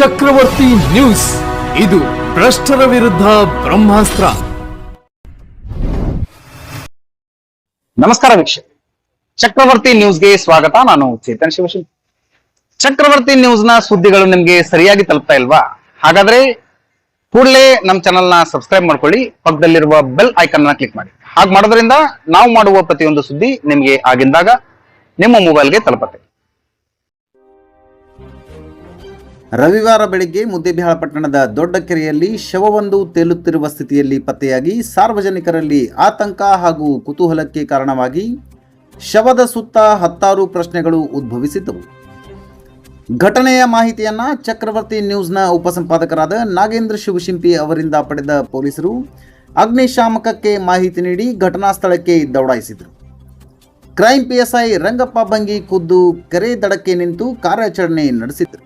ಚಕ್ರವರ್ತಿ news, ಇದು ಭ್ರಷ್ಟರ ವಿರುದ್ಧ ಬ್ರಹ್ಮಾಸ್ತ್ರ. ನಮಸ್ಕಾರ ವೀಕ್ಷಕ, ಚಕ್ರವರ್ತಿ ನ್ಯೂಸ್ಗೆ ಸ್ವಾಗತ. ನಾನು ಚೇತನ್ ಶಿವಶಿಲ್. ಚಕ್ರವರ್ತಿ ನ್ಯೂಸ್ ನ ಸುದ್ದಿಗಳು ನಿಮ್ಗೆ ಸರಿಯಾಗಿ ತಲುಪ್ತಾ ಇಲ್ವಾ? ಹಾಗಾದ್ರೆ ಕೂಡಲೇ ನಮ್ಮ ಚಾನಲ್ ನ ಸಬ್ಸ್ಕ್ರೈಬ್ ಮಾಡ್ಕೊಳ್ಳಿ, ಪಕ್ಕದಲ್ಲಿರುವ ಬೆಲ್ ಐಕಾನ್ ನ ಕ್ಲಿಕ್ ಮಾಡಿ. ಹಾಗೆ ಮಾಡೋದ್ರಿಂದ ನಾವು ಮಾಡುವ ಪ್ರತಿಯೊಂದು ಸುದ್ದಿ ನಿಮ್ಗೆ ಆಗಿಂದಾಗ ನಿಮ್ಮ ಮೊಬೈಲ್ಗೆ ತಲುಪುತ್ತೆ. ರವಿವಾರ ಬೆಳಿಗ್ಗೆ ಮುದ್ದೇಬಿಹಾಳ ಪಟ್ಟಣದ ದೊಡ್ಡ ಕೆರೆಯಲ್ಲಿ ಶವವೊಂದು ತೇಲುತ್ತಿರುವ ಸ್ಥಿತಿಯಲ್ಲಿ ಪತ್ತೆಯಾಗಿ ಸಾರ್ವಜನಿಕರಲ್ಲಿ ಆತಂಕ ಹಾಗೂ ಕುತೂಹಲಕ್ಕೆ ಕಾರಣವಾಗಿ ಶವದ ಸುತ್ತ ಹತ್ತಾರು ಪ್ರಶ್ನೆಗಳು ಉದ್ಭವಿಸಿದ್ದವು. ಘಟನೆಯ ಮಾಹಿತಿಯನ್ನ ಚಕ್ರವರ್ತಿ ನ್ಯೂಸ್ನ ಉಪಸಂಪಾದಕರಾದ ನಾಗೇಂದ್ರ ಶಿವಶಿಂಪಿ ಅವರಿಂದ ಪಡೆದ ಪೊಲೀಸರು ಅಗ್ನಿಶಾಮಕಕ್ಕೆ ಮಾಹಿತಿ ನೀಡಿ ಘಟನಾ ಸ್ಥಳಕ್ಕೆ ದೌಡಾಯಿಸಿದರು. ಕ್ರೈಂ PSI ರಂಗಪ್ಪ ಬಂಗಿ ಖುದ್ದು ಕೆರೆ ದಡಕ್ಕೆ ನಿಂತು ಕಾರ್ಯಾಚರಣೆ ನಡೆಸಿದರು.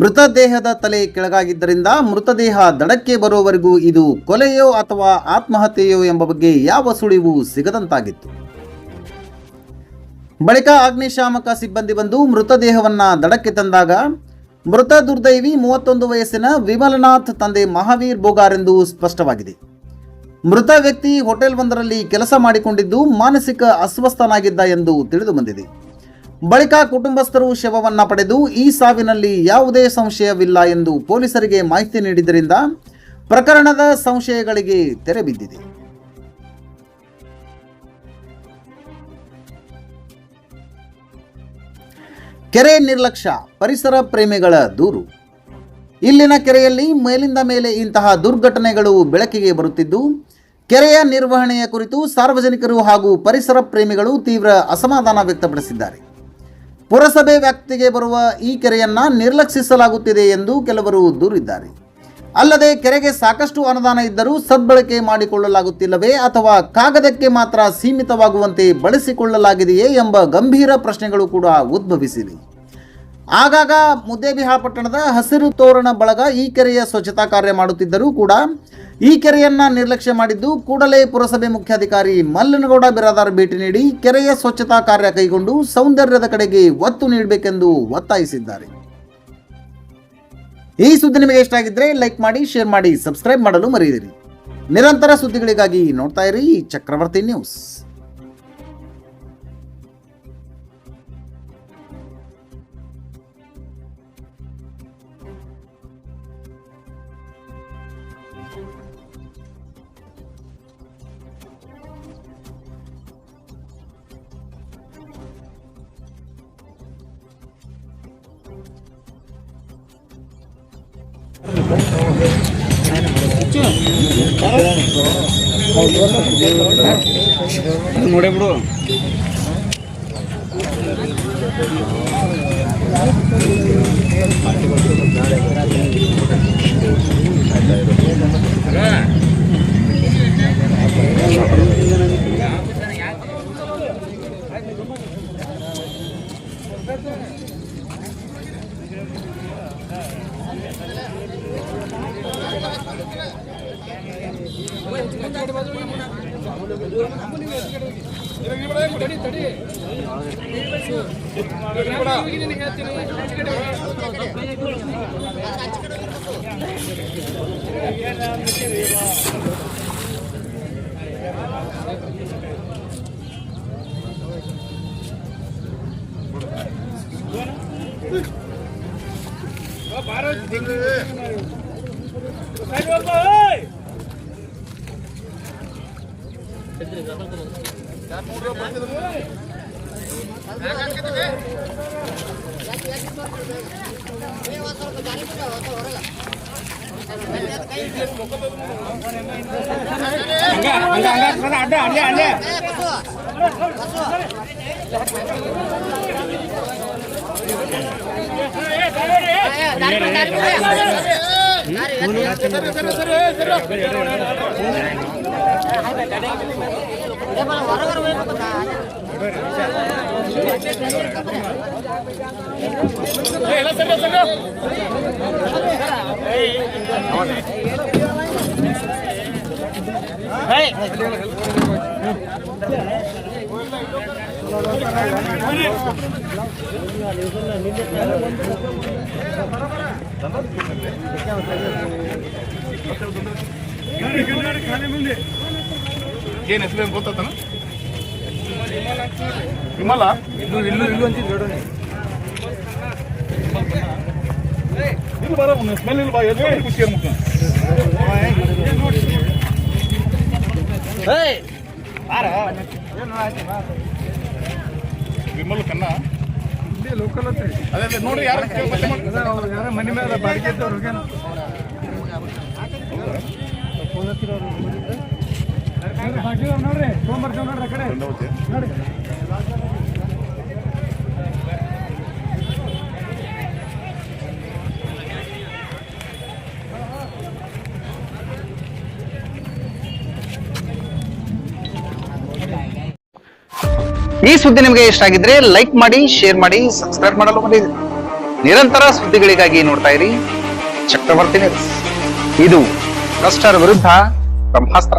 ಮೃತದೇಹದ ತಲೆ ಕೆಳಗಾಗಿದ್ದರಿಂದ ಮೃತದೇಹ ದಡಕ್ಕೆ ಬರುವವರೆಗೂ ಇದು ಕೊಲೆಯೋ ಅಥವಾ ಆತ್ಮಹತ್ಯೆಯೋ ಎಂಬ ಬಗ್ಗೆ ಯಾವ ಸುಳಿವು ಸಿಗದಂತಾಗಿತ್ತು. ಬಳಿಕ ಅಗ್ನಿಶಾಮಕ ಸಿಬ್ಬಂದಿ ಬಂದು ಮೃತದೇಹವನ್ನ ದಡಕ್ಕೆ ತಂದಾಗ ಮೃತ ದುರ್ದೈವಿ 31 ವಯಸ್ಸಿನ ವಿಮಲನಾಥ್ ತಂದೆ ಮಹಾವೀರ್ ಬೋಗಾರ್ ಎಂದು ಸ್ಪಷ್ಟವಾಗಿದೆ. ಮೃತ ವ್ಯಕ್ತಿ ಹೋಟೆಲ್ ಒಂದರಲ್ಲಿ ಕೆಲಸ ಮಾಡಿಕೊಂಡಿದ್ದು ಮಾನಸಿಕ ಅಸ್ವಸ್ಥನಾಗಿದ್ದ ಎಂದು ತಿಳಿದು ಬಂದಿದೆ. ಬಳಿಕ ಕುಟುಂಬಸ್ಥರು ಶವವನ್ನ ಪಡೆದು ಈ ಸಾವಿನಲ್ಲಿ ಯಾವುದೇ ಸಂಶಯವಿಲ್ಲ ಎಂದು ಪೊಲೀಸರಿಗೆ ಮಾಹಿತಿ ನೀಡಿದ್ದರಿಂದ ಪ್ರಕರಣದ ಸಂಶಯಗಳಿಗೆ ತೆರೆ ಬಿದ್ದಿದೆ. ಕೆರೆ ನಿರ್ಲಕ್ಷ್ಯ, ಪರಿಸರ ಪ್ರೇಮಿಗಳ ದೂರು. ಇಲ್ಲಿನ ಕೆರೆಯಲ್ಲಿ ಮೇಲಿಂದ ಮೇಲೆ ಇಂತಹ ದುರ್ಘಟನೆಗಳು ಬೆಳಕಿಗೆ ಬರುತ್ತಿದ್ದು, ಕೆರೆಯ ನಿರ್ವಹಣೆಯ ಕುರಿತು ಸಾರ್ವಜನಿಕರು ಹಾಗೂ ಪರಿಸರ ಪ್ರೇಮಿಗಳು ತೀವ್ರ ಅಸಮಾಧಾನ ವ್ಯಕ್ತಪಡಿಸಿದ್ದಾರೆ. ಪುರಸಭೆ ವ್ಯಾಪ್ತಿಗೆ ಬರುವ ಈ ಕೆರೆಯನ್ನ ನಿರ್ಲಕ್ಷಿಸಲಾಗುತ್ತಿದೆ ಎಂದು ಕೆಲವರು ದೂರಿದ್ದಾರೆ. ಅಲ್ಲದೆ ಕೆರೆಗೆ ಸಾಕಷ್ಟು ಅನುದಾನ ಇದ್ದರೂ ಸದ್ಬಳಕೆ ಮಾಡಿಕೊಳ್ಳಲಾಗುತ್ತಿಲ್ಲವೇ ಅಥವಾ ಕಾಗದಕ್ಕೆ ಮಾತ್ರ ಸೀಮಿತವಾಗುವಂತೆ ಬಳಸಿಕೊಳ್ಳಲಾಗಿದೆಯೇ ಎಂಬ ಗಂಭೀರ ಪ್ರಶ್ನೆಗಳು ಕೂಡ ಉದ್ಭವಿಸಿವೆ. ಆಗಾಗ ಮುದ್ದೇಬಿಹಾಳ ಪಟ್ಟಣದ ಹಸಿರು ತೋರಣ ಬಳಗ ಈ ಕೆರೆಯ ಸ್ವಚ್ಛತಾ ಕಾರ್ಯ ಮಾಡುತ್ತಿದ್ದರೂ ಕೂಡ ಈ ಕೆರೆಯನ್ನ ನಿರ್ಲಕ್ಷ್ಯ ಮಾಡಿದ್ದು, ಕೂಡಲೇ ಪುರಸಭೆ ಮುಖ್ಯಾಧಿಕಾರಿ ಮಲ್ಲನಗೌಡ ಬಿರಾದಾರ್ ಭೇಟಿ ನೀಡಿ ಕೆರೆಯ ಸ್ವಚ್ಛತಾ ಕಾರ್ಯ ಕೈಗೊಂಡು ಸೌಂದರ್ಯದ ಕಡೆಗೆ ಒತ್ತು ನೀಡಬೇಕೆಂದು ಒತ್ತಾಯಿಸಿದ್ದಾರೆ. ಈ ಸುದ್ದಿ ನಿಮಗೆ ಇಷ್ಟ ಆಗಿದ್ರೆ ಲೈಕ್ ಮಾಡಿ, ಶೇರ್ ಮಾಡಿ, ಸಬ್ಸ್ಕ್ರೈಬ್ ಮಾಡಲು ಮರೆಯದಿರಿ. ನಿರಂತರ ಸುದ್ದಿಗಳಿಗಾಗಿ ನೋಡ್ತಾ ಇರಿ ಚಕ್ರವರ್ತಿ ನ್ಯೂಸ್. ನೋಡೇ ಬಿಡು. Hey! ಏನ್ ಹೆಸರು ಗೊತ್ತಾನ ವಿಮಲ ಇಲ್ಲೂ ಅಂತಿದ್ದು ಇಲ್ಲಿ ಬರ ಸ್ಮೆಲ್ ಇಲ್ಲ ಬಾ ಎಲ್ಲಿ ಖುಷಿ ಮುಖ ವಿಮಲ್ ಕನ್ನ ಲೋಕಲ್ ಅದೇ ನೋಡ್ರಿ ಯಾರು ಮನೆ ಮೇಲೆ ಬಾಡಿಗೆ ನೋಡ್ರಿ ತೊಗೊಂಬರ್ತೀವಿ ನೋಡ್ರಿ ಆ ಕಡೆ ನೋಡಿ ಈ ಸುದ್ದಿ ನಿಮಗೆ ಇಷ್ಟ ಆಗಿದ್ರೆ ಲೈಕ್ ಮಾಡಿ, ಶೇರ್ ಮಾಡಿ, ಸಬ್ಸ್ಕ್ರೈಬ್ ಮಾಡಲು ಮರೆಯದಿರಿ. ನಿರಂತರ ಸುದ್ದಿಗಳಿಗಾಗಿ ನೋಡ್ತಾ ಇರಿ ಚಕ್ರವರ್ತಿ ನ್ಯೂಸ್. ಇದು ಭ್ರಷ್ಟರ ವಿರುದ್ಧ ಬ್ರಹ್ಮಾಸ್ತ್ರ.